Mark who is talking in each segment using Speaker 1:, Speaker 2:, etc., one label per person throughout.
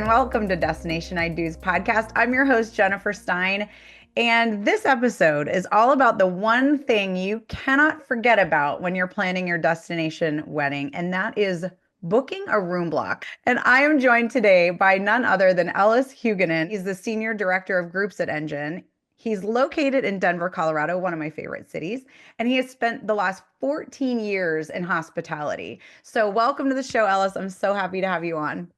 Speaker 1: and welcome to Destination I Do's podcast. I'm your host, Jennifer Stein, and this episode is all about the one thing you cannot forget about when you're planning your destination wedding, and that is booking a room block. And I am joined today by none other than Ellis Hugunin. He's the Senior Director of Groups at Engine. He's located in Denver, Colorado, one of my favorite cities, and he has spent the last 14 years in hospitality. So, welcome to the show, Ellis. I'm so happy to have you on.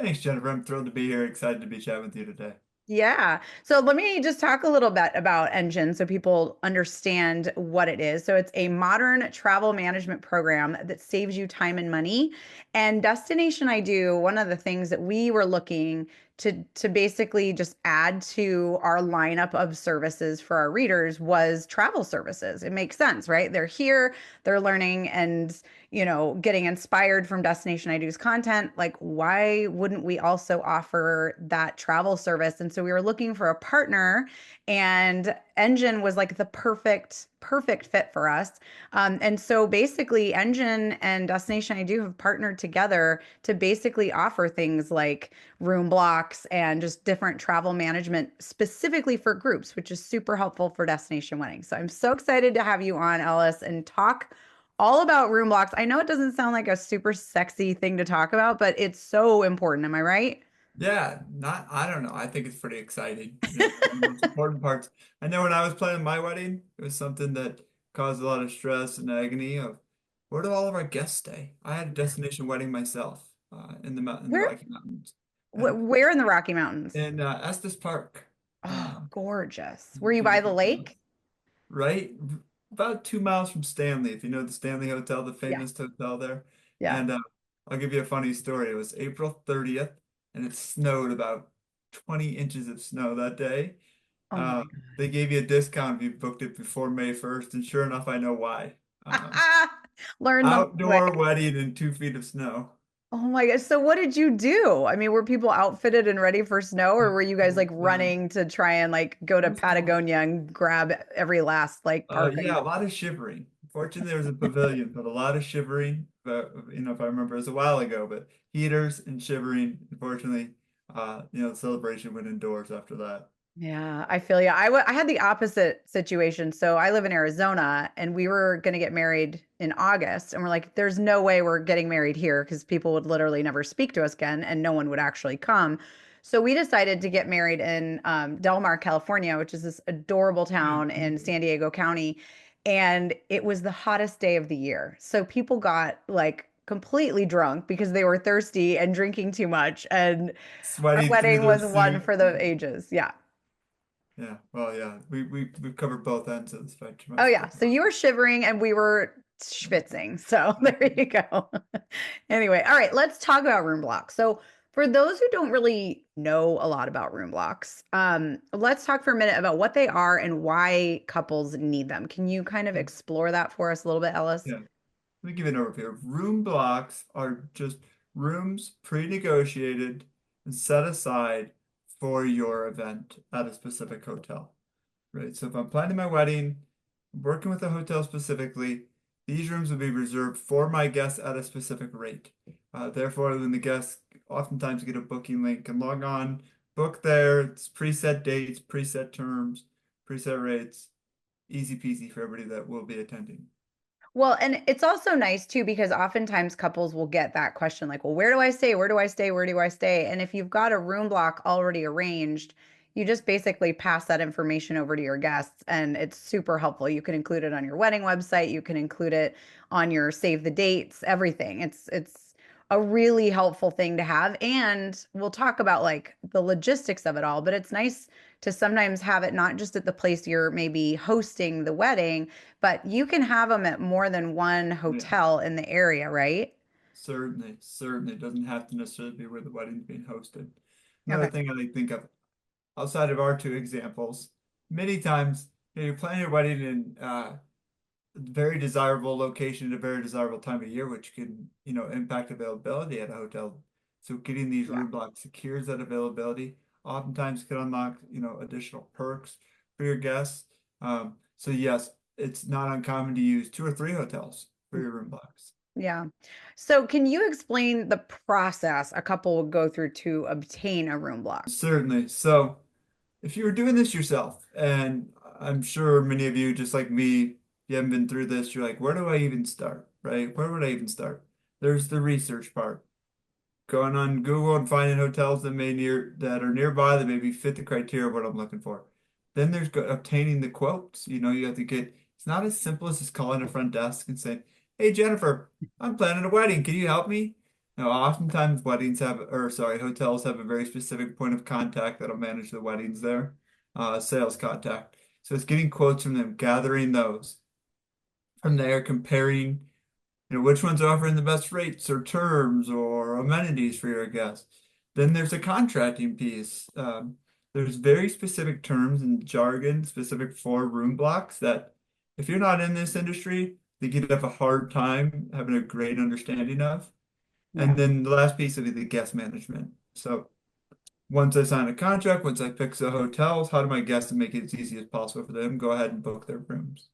Speaker 2: Thanks, Jennifer. I'm thrilled to be here. Excited to be chatting with you today.
Speaker 1: Yeah. So let me just talk a little bit about Engine so people understand what it is. So it's a modern travel management program that saves you time and money. And Destination I Do, one of the things that we were looking to basically just add to our lineup of services for our readers was travel services. It makes sense, right? They're here, they're learning and getting inspired from Destination I Do's content. Like, why wouldn't we also offer that travel service? And so we were looking for a partner, and Engine was like the perfect fit for us. And so basically, Engine and Destination I Do have partnered together to basically offer things like room blocks and just different travel management specifically for groups, which is super helpful for destination weddings. So I'm so excited to have you on, Ellis, and talk all about room blocks. I know it doesn't sound like a super sexy thing to talk about, but it's so important. Am I right?
Speaker 2: Yeah, I don't know. I think it's pretty exciting. One of the most important parts. I know when I was planning my wedding, it was something that caused a lot of stress and agony of where do all of our guests stay? I had a destination wedding myself in the
Speaker 1: Where
Speaker 2: Rocky Mountains, and
Speaker 1: where in the Rocky Mountains?
Speaker 2: in Estes Park,
Speaker 1: Oh,
Speaker 2: um,
Speaker 1: gorgeous. Were you by the
Speaker 2: beautiful
Speaker 1: lake?
Speaker 2: place, right? About 2 miles from Stanley, if you know the Stanley Hotel, the
Speaker 1: Yeah.
Speaker 2: famous hotel there.
Speaker 1: Yeah.
Speaker 2: And I'll give you a funny story. It was April 30th, and it snowed about 20 inches of snow that day.
Speaker 1: Oh my
Speaker 2: They gave you a discount if you booked it before May 1st, and sure enough, I know why.
Speaker 1: God. Learn the hard
Speaker 2: Outdoor
Speaker 1: way.
Speaker 2: wedding in 2 feet of snow.
Speaker 1: Oh my gosh. So what did you do? I mean, were people outfitted and ready for snow, or were you guys like
Speaker 2: Uh,
Speaker 1: running to try and like go
Speaker 2: it
Speaker 1: to
Speaker 2: was close.
Speaker 1: Patagonia and grab every last like parking?
Speaker 2: Yeah, a lot of shivering. Fortunately, there was a pavilion, but a lot of shivering. But if I remember, it was a while ago. But heaters and shivering. Unfortunately, the celebration went indoors after that.
Speaker 1: Yeah, I feel you. I had the opposite situation. So I live in Arizona and we were going to get married in August. And we're like, there's no way we're getting married here because people would literally never speak to us again and no one would actually come. So we decided to get married in Del Mar, California, which is this adorable
Speaker 2: Yeah,
Speaker 1: town in
Speaker 2: beautiful.
Speaker 1: San Diego County. And it was the hottest day of the year. So people got like completely drunk because they were thirsty and drinking too much. And our
Speaker 2: Sweating through
Speaker 1: wedding
Speaker 2: their
Speaker 1: was one
Speaker 2: suit.
Speaker 1: for the ages. Yeah.
Speaker 2: Yeah. Well, yeah. We've covered both ends of the spectrum, I
Speaker 1: Oh yeah.
Speaker 2: suppose.
Speaker 1: So you were shivering and we were schwitzing. So there you go. Anyway, all right, let's talk about room blocks. So for those who don't really know a lot about room blocks, let's talk for a minute about what they are and why couples need them. Can you kind of explore that for us a little bit, Ellis?
Speaker 2: Yeah. Let me give you an overview. Room blocks are just rooms pre-negotiated and set aside for your event at a specific hotel. Right. So if I'm planning my wedding, working with a hotel specifically, these rooms will be reserved for my guests at a specific rate. Therefore, when the guests oftentimes get a booking link and log on, book there, it's preset dates, preset terms, preset rates, easy peasy for everybody that will be attending.
Speaker 1: Well, and it's also nice too because oftentimes couples will get that question like, well, where do I stay? Where do I stay? Where do I stay? And if you've got a room block already arranged, you just basically pass that information over to your guests and it's super helpful. You can include it on your wedding website, you can include it on your save the dates, everything. It's a really helpful thing to have. And we'll talk about like the logistics of it all, but it's nice to sometimes have it not just at the place you're maybe hosting the wedding, but you can have them at more than one
Speaker 2: Yeah,
Speaker 1: hotel in the area, right?
Speaker 2: certainly. It doesn't have to necessarily be where the wedding's being hosted. Another
Speaker 1: Okay.
Speaker 2: thing I like think of outside of our two examples, many times you're planning your wedding in very desirable location at a very desirable time of year, which can, impact availability at a hotel. So getting these
Speaker 1: Yeah.
Speaker 2: room blocks secures that availability. Oftentimes can unlock, additional perks for your guests. So yes, it's not uncommon to use two or three hotels for your room blocks.
Speaker 1: Yeah. So can you explain the process a couple will go through to obtain a room block?
Speaker 2: Certainly. So if you were doing this yourself, and I'm sure many of you, just like me, you haven't been through this, you're like, where do I even start, right? Where would I even start? There's the research part. Going on Google and finding hotels that are nearby that maybe fit the criteria of what I'm looking for. Then there's obtaining the quotes. You have to get, it's not as simple as just calling a front desk and saying, "Hey Jennifer, I'm planning a wedding. Can you help me?" Now, oftentimes hotels have a very specific point of contact that'll manage the weddings there, sales contact. So it's getting quotes from them, gathering those. From there, comparing which one's offering the best rates or terms or amenities for your guests. Then there's a contracting piece. There's very specific terms and jargon specific for room blocks that if you're not in this industry, I think you'd have a hard time having a great understanding of. And
Speaker 1: Yeah.
Speaker 2: then the last piece would be the guest management. So once I sign a contract, once I pick the hotels, how do my guests make it as easy as possible for them? Go ahead and book their rooms.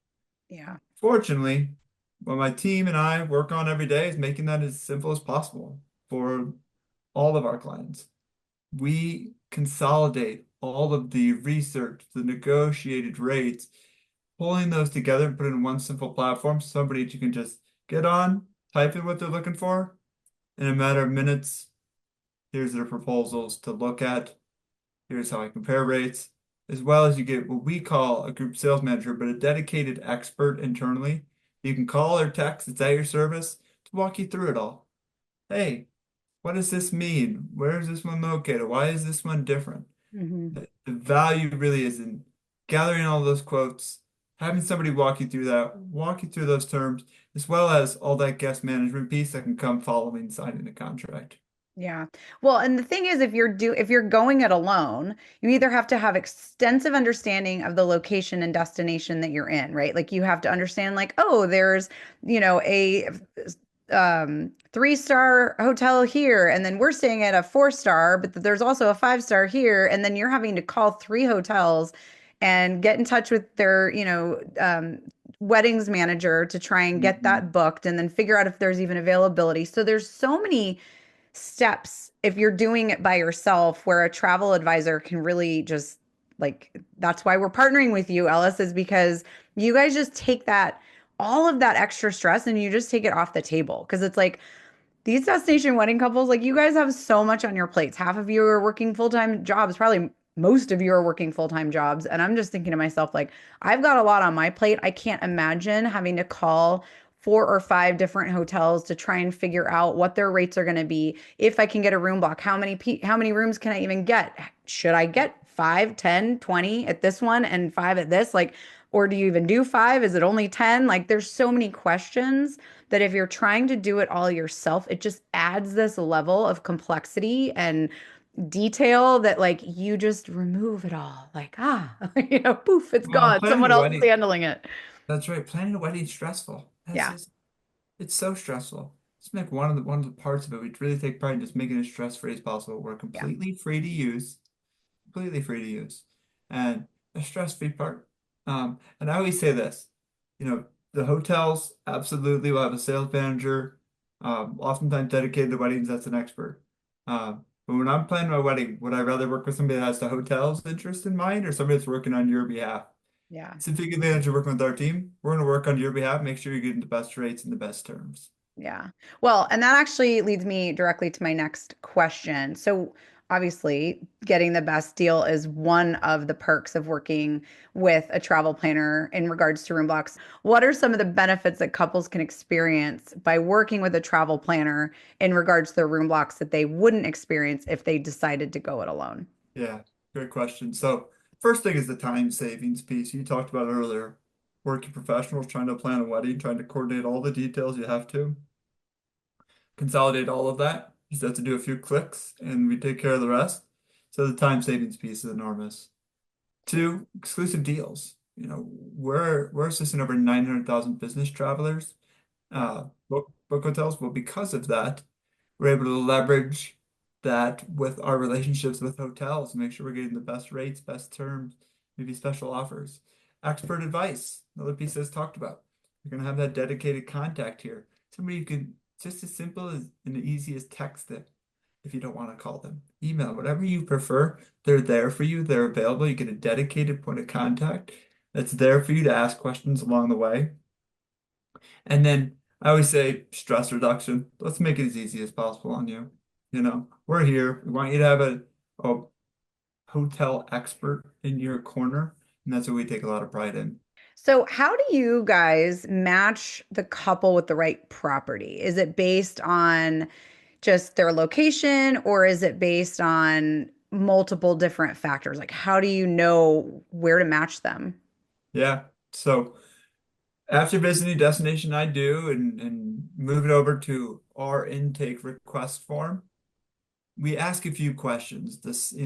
Speaker 1: Yeah.
Speaker 2: Fortunately, what my team and I work on every day is making that as simple as possible for all of our clients. We consolidate all of the research, the negotiated rates, pulling those together and put it in one simple platform, somebody you can just get on, type in what they're looking for. In a matter of minutes, here's their proposals to look at. Here's how I compare rates, as well as you get what we call a group sales manager, but a dedicated expert internally. You can call or text, it's at your service to walk you through it all. Hey, what does this mean? Where is this one located? Why is this one different?
Speaker 1: Hmm.
Speaker 2: The value really is in gathering all those quotes, having somebody walk you through that, walk you through those terms, as well as all that guest management piece that can come following signing the contract.
Speaker 1: Yeah. Well, and the thing is, if you're going it alone, you either have to have extensive understanding of the location and destination that you're in, right? Like you have to understand like, oh, there's, a 3-star hotel here, and then we're staying at a 4-star, but there's also a 5-star here, and then you're having to call 3 hotels and get in touch with their, weddings manager to try and get
Speaker 2: Mhm.
Speaker 1: that booked and then figure out if there's even availability. So there's so many steps if you're doing it by yourself where a travel advisor can really just like that's why we're partnering with you, Ellis, is because you guys just take that all of that extra stress and you just take it off the table because it's like these destination wedding couples, like you guys have so much on your plates. Half of you are working full-time jobs, probably most of you are working full-time jobs. And I'm just thinking to myself, like, I've got a lot on my plate. I can't imagine having to call 4 or 5 different hotels to try and figure out what their rates are going to be. If I can get a room block, how many rooms can I even get? Should I get 5, 10, 20 at this one and 5 at this? Like, or do you even do 5? Is it only 10? Like, there's so many questions that if you're trying to do it all yourself, it just adds this level of complexity and detail that like you just remove it all. Like, poof, it's
Speaker 2: Well,
Speaker 1: gone.
Speaker 2: planning
Speaker 1: Someone
Speaker 2: a
Speaker 1: else is
Speaker 2: wedding,
Speaker 1: handling it.
Speaker 2: that's right. Planning a wedding is stressful.
Speaker 1: Yeah.
Speaker 2: It's so stressful. It's like one of the parts of it. We really take pride in just making it as stress-free as possible. We're
Speaker 1: Yeah.
Speaker 2: completely free to use, and a stress-free part. And I always say this, the hotels absolutely will have a sales manager, oftentimes dedicated to weddings. That's an expert. But when I'm planning my wedding, would I rather work with somebody that has the hotel's interest in mind or somebody that's working on your behalf?
Speaker 1: Yeah.
Speaker 2: It's a big advantage of working with our team. We're going to work on your behalf, make sure you're getting the best rates and the best terms.
Speaker 1: Yeah. Well, and that actually leads me directly to my next question. So, obviously, getting the best deal is one of the perks of working with a travel planner in regards to room blocks. What are some of the benefits that couples can experience by working with a travel planner in regards to the room blocks that they wouldn't experience if they decided to go it alone?
Speaker 2: Yeah, great question. So, first thing is the time savings piece. You talked about earlier. Working professionals trying to plan a wedding, trying to coordinate all the details you have to, consolidate all of that. You just have to do a few clicks and we take care of the rest. So the time savings piece is enormous.
Speaker 1: Yeah.
Speaker 2: Two, exclusive deals. We're assisting over 900,000 business travelers, book hotels. Well, because of that, we're able to leverage that with our relationships with hotels to make sure we're getting the best rates, best terms, maybe special offers. Expert advice, another piece that's talked about. You're going to have that dedicated contact here. somebody you can just as simple as and easy as text them if you don't want to call them. Email, whatever you prefer. They're there for you. They're available. You get a dedicated point of contact that's there for you to ask questions along the way. And then I always say stress reduction. Let's make it as easy as possible on you. We're here. We want you to have a hotel expert in your corner, and that's what we take a lot of pride in.
Speaker 1: So, how do you guys match the couple with the right property? Is it based on just their location, or is it based on multiple different factors? Like, how do you know where to match them?
Speaker 2: Yeah. So after visiting destination I do and move it over to our intake request form, we ask a few questions.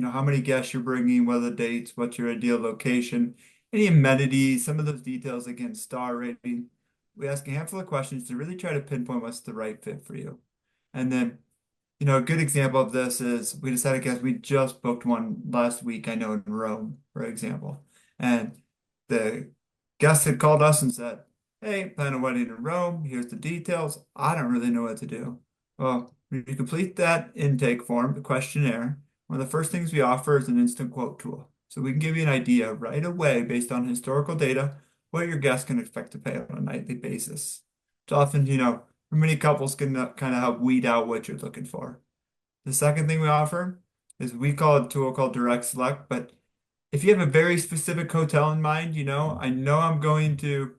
Speaker 2: How many guests you're bringing, what are the dates, what's your ideal location, any amenities, some of those details, again, star rating. We ask a handful of questions to really try to pinpoint what's the right fit for you. And then, a good example of this is we just had a guest, we just booked one last week, I know in Rome, for example. And the guest had called us and said, "Hey, plan a wedding in Rome. Here's the details. I don't really know what to do." Well, when you complete that intake form, the questionnaire, one of the first things we offer is an instant quote tool. So we can give you an idea right away based on historical data what your guests can expect to pay on a nightly basis. It's often, many couples can kind of help weed out what you're looking for. The second thing we offer is we call a tool called Direct Select, but if you have a very specific hotel in mind, I know I'm going to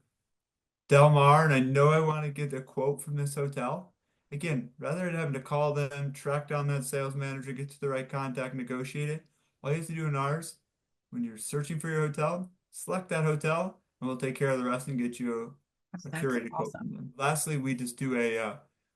Speaker 2: Del Mar and I know I want to get a quote from this hotel. Again, rather than having to call them, track down that sales manager, get to the right contact, negotiate it, all you have to do in ours, when you're searching for your hotel, select that hotel and we'll take care of the rest and get you a
Speaker 1: That's
Speaker 2: curated quote from
Speaker 1: awesome.
Speaker 2: them. Lastly, we just do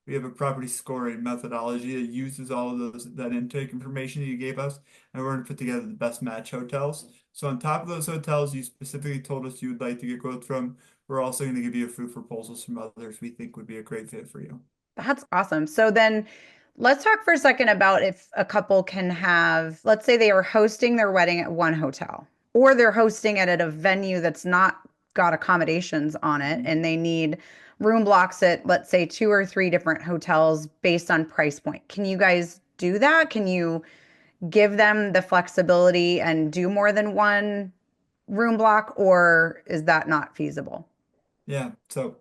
Speaker 2: we have a property scoring methodology that uses all of that intake information that you gave us, and we're going to put together the best match hotels. So on top of those hotels you specifically told us you would like to get quotes from, we're also going to give you a few proposals from others we think would be a great fit for you.
Speaker 1: That's awesome. So then let's talk for a second about if a couple can have, let's say they are hosting their wedding at one hotel, or they're hosting it at a venue that's not got accommodations on it, and they need room blocks at, let's say, two or three different hotels based on price point. Can you guys do that? Can you give them the flexibility and do more than one room block, or is that not feasible?
Speaker 2: Yeah, so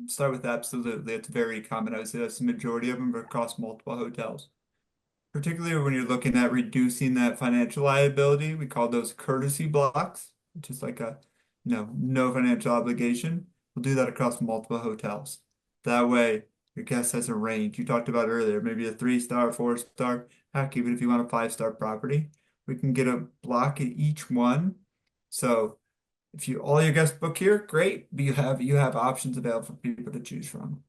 Speaker 2: start with absolutely. It's very common. I would say that's the majority of them are across multiple hotels. Particularly when you're looking at reducing that financial liability, we call those courtesy blocks, which is like no financial obligation. We'll do that across multiple hotels. That way, your guest has a range. You talked about earlier, maybe a 3-star, 4-star, heck, even if you want a 5-star property, we can get a block at each one. So if you all your guests book here, great. But you have options available for people to choose from.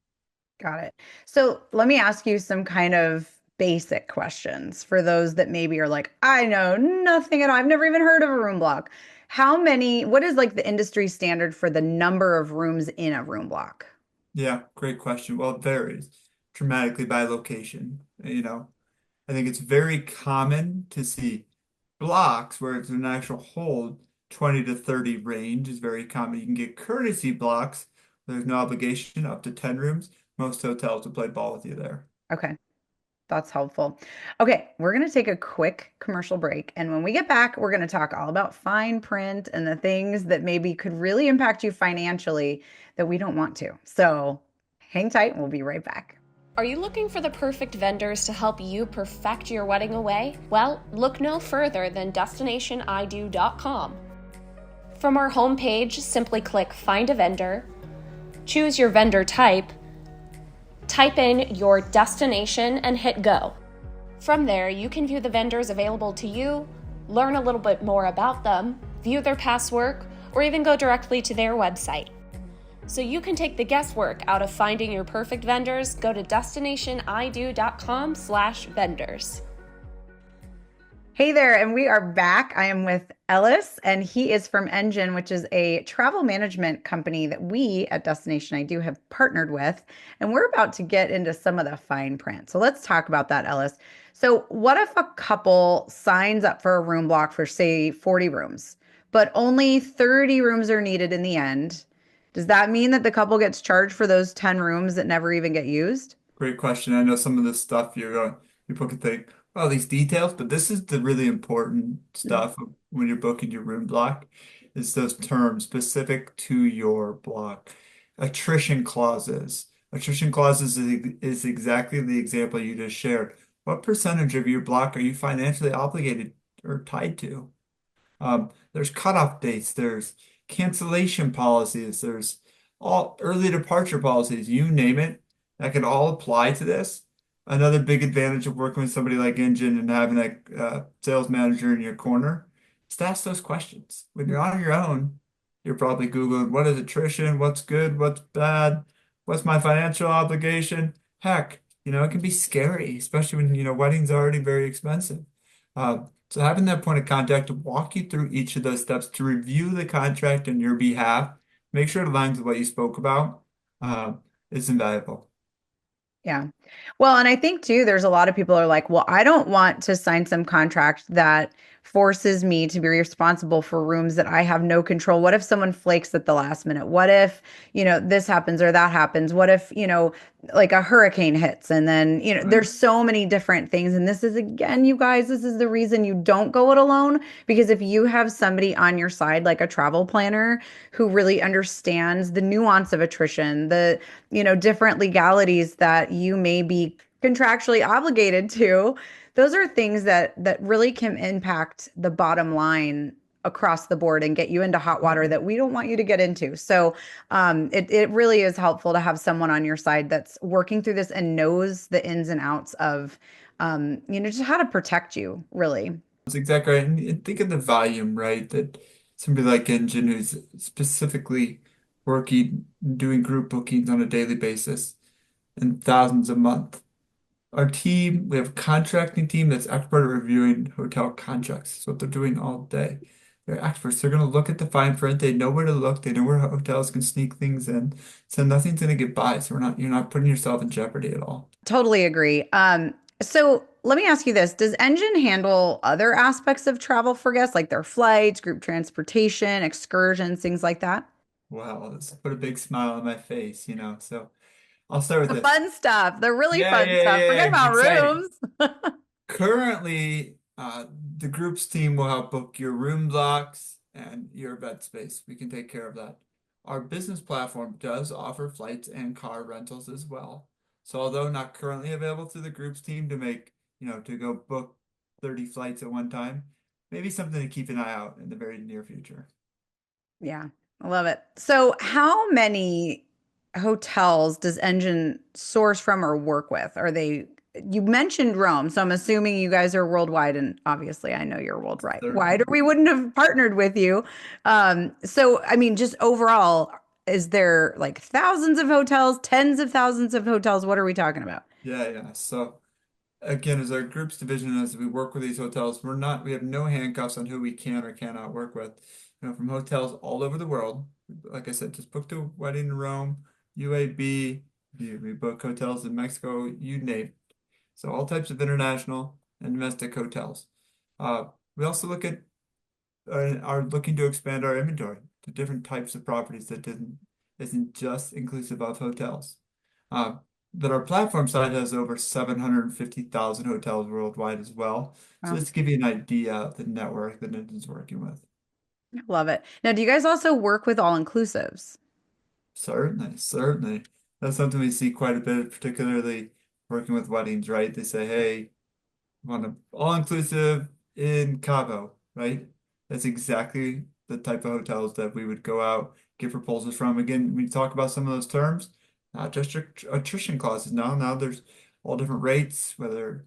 Speaker 1: Got it. So let me ask you some kind of basic questions for those that maybe are like, I know nothing at all. I've never even heard of a room block. What is like the industry standard for the number of rooms in a room block?
Speaker 2: Yeah, great question. Well, it varies dramatically by location. I think it's very common to see blocks where it's an actual hold 20 to 30 range is very common. You can get courtesy blocks. There's no obligation up to 10 rooms. Most hotels will play ball with you there.
Speaker 1: Okay, that's helpful. Okay, we're going to take a quick commercial break. And when we get back, we're going to talk all about fine print and the things that maybe could really impact you financially that we don't want to. So hang tight, and we'll be right back.
Speaker 3: Are you looking for the perfect vendors to help you perfect your wedding away? Well, look no further than DestinationIDo.com. From our homepage, simply click Find a Vendor, choose your vendor type, type in your destination, and hit Go. From there, you can view the vendors available to you, learn a little bit more about them, view their past work, or even go directly to their website. So you can take the guesswork out of finding your perfect vendors. Go to DestinationIDo.com/vendors.
Speaker 1: Hey there, and we are back. I am with Ellis, and he is from Engine, which is a travel management company that we at Destination I Do have partnered with. And we're about to get into some of the fine print. So let's talk about that, Ellis. So, what if a couple signs up for a room block for, say, 40 rooms, but only 30 rooms are needed in the end? Does that mean that the couple gets charged for those 10 rooms that never even get used?
Speaker 2: Great question. I know some of this stuff people can think, oh, these details, but this is the really important stuff when you're booking your room block, is those terms specific to your block. Attrition clauses. Attrition clauses is exactly the example you just shared. What percentage of your block are you financially obligated or tied to? There's cutoff dates, there's cancellation policies, there's all early departure policies, you name it, that can all apply to this. Another big advantage of working with somebody like Engine and having a sales manager in your corner is to ask those questions. When you're on your own, you're probably Googling what is attrition, what's good, what's bad, what's my financial obligation. Heck, it can be scary, especially when, weddings are already very expensive. So having that point of contact to walk you through each of those steps to review the contract on your behalf, make sure it aligns with what you spoke about, uh, is invaluable.
Speaker 1: Yeah. Well, and I think too, there's a lot of people are like, well, I don't want to sign some contract that forces me to be responsible for rooms that I have no control. What if someone flakes at the last minute? What if, this happens or that happens? What if, like a hurricane hits and then,
Speaker 2: Right?
Speaker 1: there's so many different things. And this is again, you guys, this is the reason you don't go it alone. Because if you have somebody on your side, like a travel planner who really understands the nuance of attrition, the different legalities that you may be contractually obligated to, those are things that really can impact the bottom line across the board and get you into hot water that we don't want you to get into. So it really is helpful to have someone on your side that's working through this and knows the ins and outs of just how to protect you, really.
Speaker 2: That's exactly right. And think of the volume, right? That somebody like Engine who's specifically working, doing group bookings on a daily basis and thousands a month. Our team, we have a contracting team that's expert at reviewing hotel contracts. That's what they're doing all day. They're experts. They're going to look at the fine print. They know where to look. They know where hotels can sneak things in. So nothing's going to get by. So you're not putting yourself in jeopardy at all.
Speaker 1: Totally agree. So let me ask you this. Does Engine handle other aspects of travel for guests, like their flights, group transportation, excursions, things like that?
Speaker 2: Wow, this put a big smile on my face. So I'll start with
Speaker 1: The
Speaker 2: this.
Speaker 1: fun stuff, the really
Speaker 2: Yeah,
Speaker 1: fun
Speaker 2: yeah,
Speaker 1: stuff.
Speaker 2: yeah,
Speaker 1: Forget
Speaker 2: yeah.
Speaker 1: about
Speaker 2: Exciting.
Speaker 1: rooms.
Speaker 2: Currently, the groups team will help book your room blocks and your bed space. We can take care of that. Our business platform does offer flights and car rentals as well. So although not currently available to the groups team to go book 30 flights at one time, maybe something to keep an eye out in the very near future.
Speaker 1: Yeah, I love it. So, how many hotels does Engine source from or work with? You mentioned Rome, so I'm assuming you guys are worldwide, and obviously I know you're worldwide wide, or
Speaker 2: Certainly.
Speaker 1: we wouldn't have partnered with you. So I mean, just overall, is there like thousands of hotels, tens of thousands of hotels? What are we talking about?
Speaker 2: Yeah, yeah. So again, as our groups division, as we work with these hotels, we have no handcuffs on who we can or cannot work with. From hotels all over the world. Like I said, just booked a wedding in Rome, UAB, we book hotels in Mexico, you name it. So all types of international and domestic hotels. We also are looking to expand our inventory to different types of properties that isn't just inclusive of hotels. Uh, but our platform side has over 750,000 hotels worldwide as well. So
Speaker 1: Wow,
Speaker 2: just to give you an idea of the network that Nintendo's working with.
Speaker 1: love it. Now, do you guys also work with all inclusives?
Speaker 2: Certainly, certainly. That's something we see quite a bit, particularly working with weddings, right? They say, hey, want an all-inclusive in Cabo, right? That's exactly the type of hotels that we would go out, get proposals from. Again, we talk about some of those terms, not just attrition clauses. Now there's all different rates, whether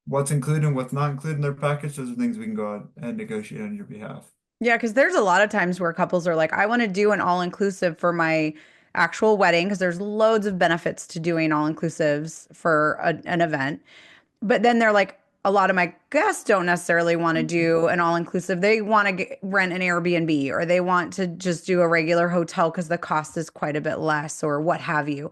Speaker 2: what's included and what's not included in their package. Those are things we can go out and negotiate on your behalf.
Speaker 1: Yeah, because there's a lot of times where couples are like, I want to do an all-inclusive for my actual wedding because there's loads of benefits to doing all-inclusives for an event. But then they're like, a lot of my guests don't necessarily want to do an all-inclusive. They want to rent an Airbnb or they want to just do a regular hotel because the cost is quite a bit less or what have you.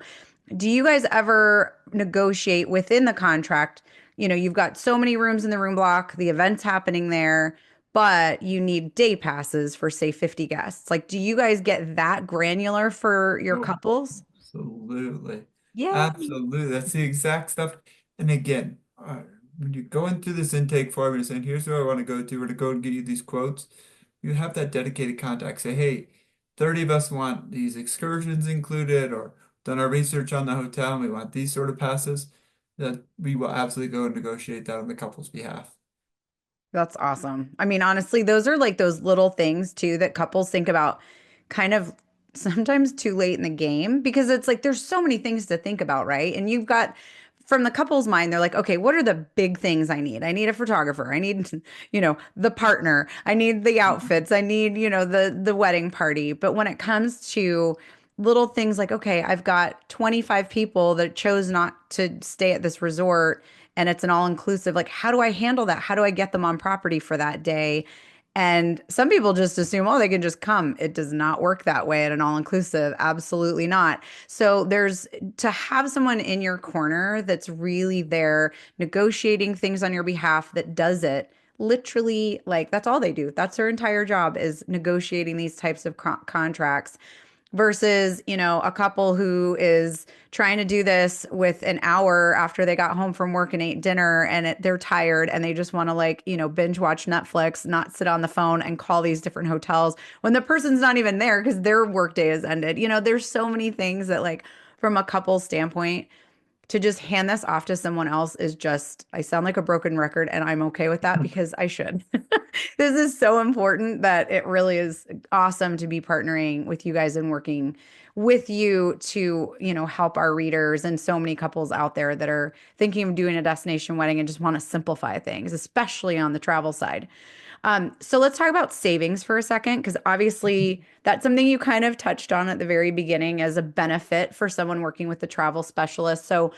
Speaker 1: Do you guys ever negotiate within the contract? You've got so many rooms in the room block, the event's happening there. but you need day passes for say 50 guests. Like, do you guys get that granular for your
Speaker 2: Oh,
Speaker 1: couples?
Speaker 2: absolutely.
Speaker 1: Yeah.
Speaker 2: Absolutely. That's the exact stuff. And again, when you're going through this intake form and saying, here's where I want to go to, or to go and get you these quotes, you have that dedicated contact. Say, hey, 30 of us want these excursions included, or done our research on the hotel, and we want these sort of passes. That we will absolutely go and negotiate that on the couple's behalf.
Speaker 1: That's awesome. I mean, honestly, those are like those little things too that couples think about kind of sometimes too late in the game because it's like there's so many things to think about, right? And you've got from the couple's mind, they're like, okay, what are the big things I need? I need a photographer. I need, the partner. I need the outfits. I need, the wedding party. But when it comes to little things like, okay, I've got 25 people that chose not to stay at this resort and it's an all inclusive. Like, how do I handle that? How do I get them on property for that day? And some people just assume, oh, they can just come. It does not work that way at an all inclusive. Absolutely not. So there's to have someone in your corner that's really there negotiating things on your behalf that does it literally like that's all they do. That's their entire job is negotiating these types of contracts versus, a couple who is trying to do this with an hour after they got home from work and ate dinner and they're tired and they just want to like, binge watch Netflix, not sit on the phone and call these different hotels when the person's not even there because their workday has ended. There's so many things that like from a couple standpoint to just hand this off to someone else is just, I sound like a broken record and I'm okay with that because I should. This is so important that it really is awesome to be partnering with you guys and working with you to, help our readers and so many couples out there that are thinking of doing a destination wedding and just want to simplify things, especially on the travel side. So let's talk about savings for a second, because obviously that's something you kind of touched on at the very beginning as a benefit for someone working with the travel specialist. So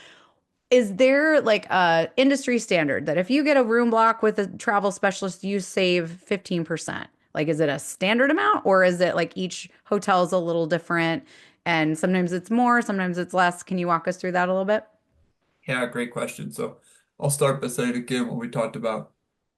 Speaker 1: is there like a industry standard that if you get a room block with a travel specialist, you save 15%? Like, is it a standard amount or is it like each hotel is a little different and sometimes it's more, sometimes it's less? Can you walk us through that a little bit?
Speaker 2: Yeah, great question. So I'll start by saying again what we talked about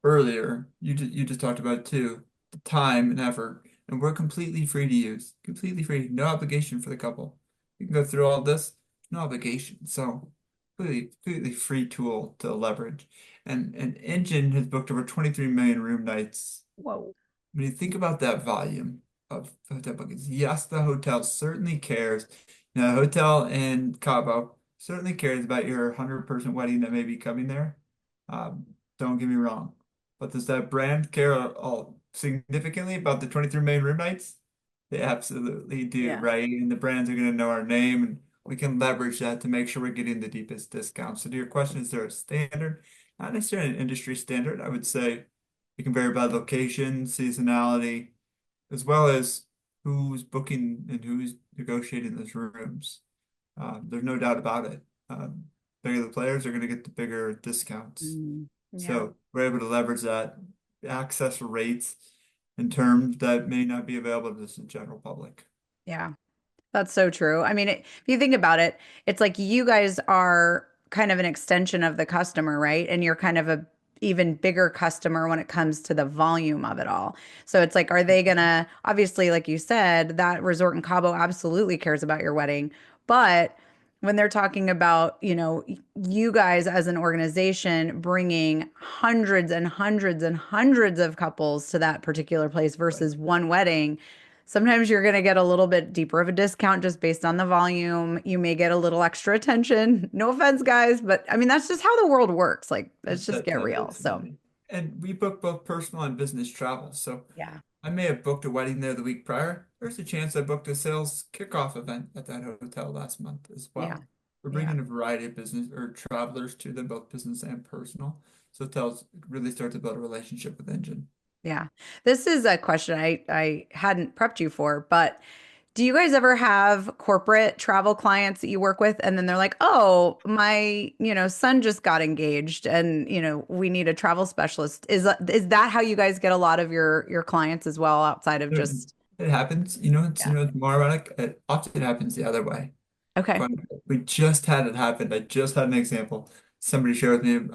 Speaker 2: earlier. You just talked about it too, the time and effort, and we're completely free to use, completely free, no obligation for the couple. You can go through all this, no obligation. So completely free tool to leverage. And Engine has booked over 23 million room nights.
Speaker 1: Whoa.
Speaker 2: When you think about that volume of hotel bookings, yes, the hotel certainly cares. The hotel in Cabo certainly cares about your 100-person wedding that may be coming there. Um, don't get me wrong. But does that brand care all significantly about the 23 million room nights? They absolutely do,
Speaker 1: Yeah.
Speaker 2: right? And the brands are going to know our name, and we can leverage that to make sure we're getting the deepest discounts. So to your question, is there a standard? Not necessarily an industry standard. I would say it can vary by location, seasonality, as well as who's booking and who's negotiating those rooms. There's no doubt about it. Bigger the players are going to get the bigger discounts.
Speaker 1: Yeah.
Speaker 2: So we're able to leverage that access rates in terms that may not be available to the general public.
Speaker 1: Yeah. That's so true. I mean, if you think about it, it's like you guys are kind of an extension of the customer, right? And you're kind of a even bigger customer when it comes to the volume of it all. So it's like, are they gonna, obviously, like you said, that resort in Cabo absolutely cares about your wedding. But when they're talking about, you guys as an organization bringing hundreds and hundreds and hundreds of couples to that particular place
Speaker 2: Right.
Speaker 1: versus one wedding, sometimes you're going to get a little bit deeper of a discount just based on the volume. You may get a little extra attention. No offense, guys, but I mean, that's just how the world works. Like, let's just get real. So,
Speaker 2: Absolutely. And we book both personal and business travel. So
Speaker 1: yeah,
Speaker 2: I may have booked a wedding there the week prior. There's a chance I booked a sales kickoff event at that hotel last month as
Speaker 1: yeah,
Speaker 2: well. We're
Speaker 1: yeah.
Speaker 2: bringing a variety of business or travelers to them, both business and personal. So hotels really start to build a relationship with Engine.
Speaker 1: Yeah. This is a question I hadn't prepped you for, but do you guys ever have corporate travel clients that you work with and then they're like, "Oh, my, son just got engaged and, we need a travel specialist." Is that how you guys get a lot of your clients as well outside of
Speaker 2: It
Speaker 1: just
Speaker 2: it happens,
Speaker 1: yeah.
Speaker 2: it's more ironic. It often happens the other way.
Speaker 1: Okay.
Speaker 2: But we just had it happen. I just had an example. Somebody shared with me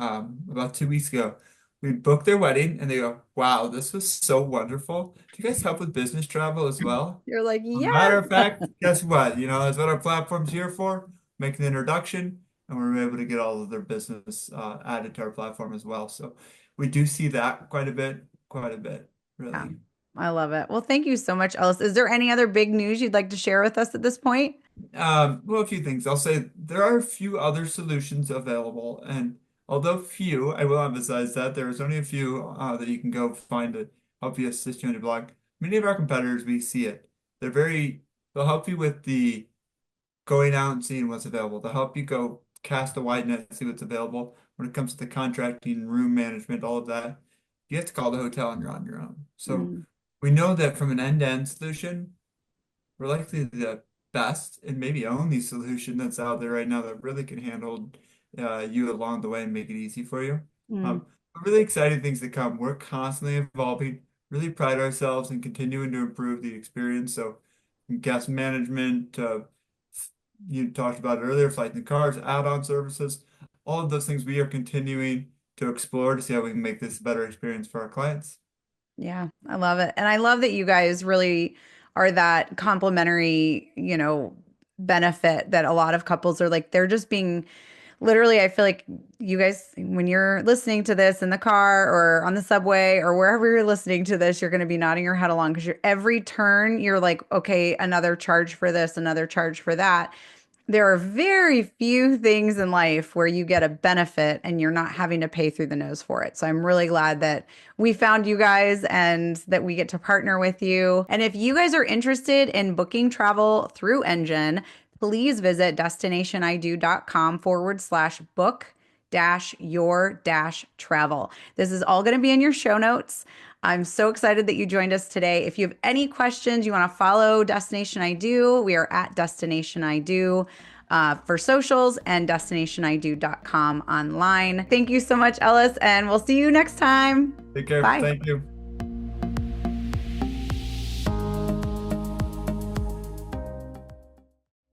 Speaker 2: about 2 weeks ago. We book their wedding and they go, wow, this was so wonderful. Do you guys help with business travel as well?
Speaker 1: You're like,
Speaker 2: Matter
Speaker 1: yes.
Speaker 2: of fact, guess what? That's what our platform's here for. Make an introduction, and we're able to get all of their business added to our platform as well. So we do see that quite a bit,
Speaker 1: Yeah,
Speaker 2: really.
Speaker 1: I love it. Well, thank you so much, Ellis. Is there any other big news you'd like to share with us at this point?
Speaker 2: Well, a few things. I'll say there are a few other solutions available, and although few, I will emphasize that there is only a few that you can go find to help you assist you on your blog. Many of our competitors, we see it. They'll help you with the going out and seeing what's available. They'll help you go cast a wide net, see what's available. When it comes to contracting, room management, all of that, you have to call the hotel and you're on your own. So
Speaker 1: Mm,
Speaker 2: we know that from an end-to-end solution, we're likely the best and maybe only solution that's out there right now that really can handle you along the way and make it easy for you.
Speaker 1: mm.
Speaker 2: But really exciting things to come. We're constantly evolving, really pride ourselves in continuing to improve the experience. So from guest management, you talked about it earlier, flight in the cars, add-on services, all of those things we are continuing to explore to see how we can make this a better experience for our clients.
Speaker 1: Yeah, I love it. And I love that you guys really are that complementary, benefit that a lot of couples are like, they're just being literally, I feel like you guys, when you're listening to this in the car or on the subway or wherever you're listening to this, you're going to be nodding your head along because you're every turn, you're like, okay, another charge for this, another charge for that. There are very few things in life where you get a benefit and you're not having to pay through the nose for it. So I'm really glad that we found you guys and that we get to partner with you. And if you guys are interested in booking travel through Engine, please visit destinationido.com/book dash your dash travel. This is all going to be in your show notes. I'm so excited that you joined us today. If you have any questions, you want to follow Destination I Do, we are at Destination I Do for socials and destinationido.com online. Thank you so much, Ellis, and we'll see you next time.
Speaker 2: Take care.
Speaker 1: Bye.
Speaker 2: Thank you.